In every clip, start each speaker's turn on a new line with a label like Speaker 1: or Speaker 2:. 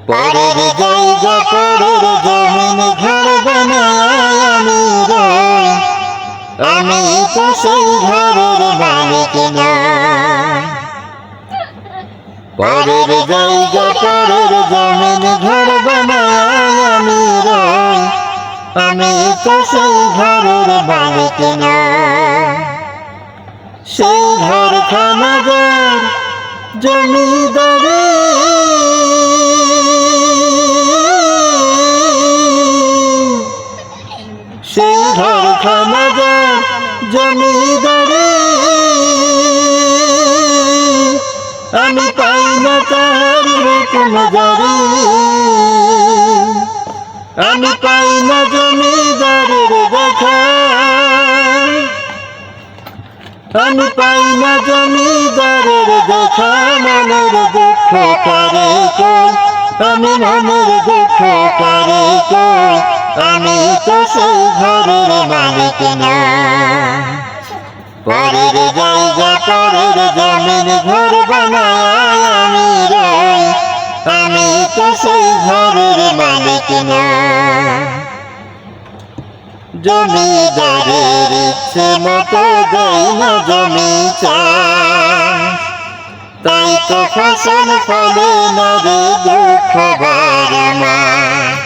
Speaker 1: পরের জায়গা পরের জমিন ঘর বানায় আমি রই, আমি তো সেই ঘরের মালিক নই। পরের জায়গা পরের জমিন ঘর বানায় আমি রই, আমি তো সেই ঘরের মালিক নই। সেই ঘর খানাদার জমিদারি, সেই ঘর খানাদার জমিদারি, আমি পাই না তার হুকুম জারি, আমি পাই না জমিদারের দেখা, আমি পাই না জমিদারের দেখা। মনের দুঃখ করে কই, আমি মনের দুঃখ করে কই, আমি তো সেই ঘরের মালিক নই। পরের জায়গা পরের জমিন ঘর বানায় আমি রই, আমি তো সেই ঘরের মালিক নই। জমিদারের ইচ্ছে মতো দেয় না জমি চাষ, তাই তো ফসল ফলে না রে দুঃখ বারে মাস।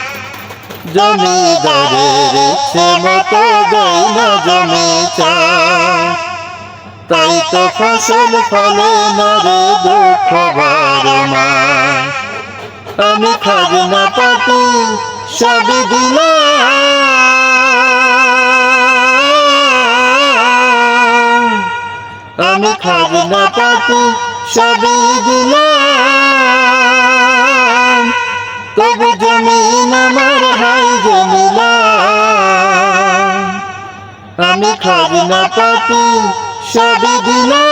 Speaker 1: জমিদারের ইচ্ছে মতো দেয় না জমি চাষ, তাই তো ফসল ফলে না রে দুঃখ বারে মাস। আমি খাজনা পাতি সবই দিলাম, আমি খাজনা পাতি সবই দিলাম, তবু জমিন আমার হাই জমিলাম। আমি খাজনা পাতি সবই দিলাম,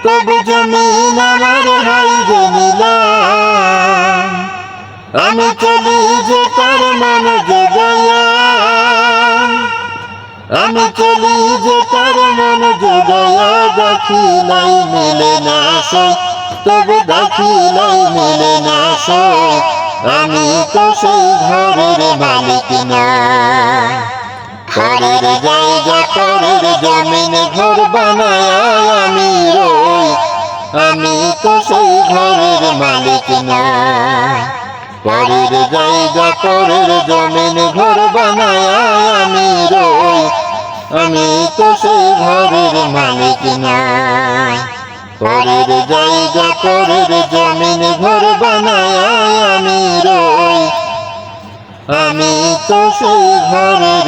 Speaker 1: তবু জমিন আমার হাই জমিলাম। আমি চলি যে তার মন জোগায়া, আমি চলি যে তার মন জোগায়া, দেখিলাই মিলে না সই, তবু দেখিলাই মিলে না সই, আমি তো সেই ঘরের মালিক নই। পরের জায়গা পরের জমিন ঘর বানায় আমি রই, আমি তো সেই ঘরের মালিক নই। পরের জায়গা পরের জমিন ঘর বানায় আমি রই, আমি তো সেই ঘরের মালিক নই। পরের জায়গা পরের জমিন ঘর বানায় আমি রই, আমি তো সেই ঘরের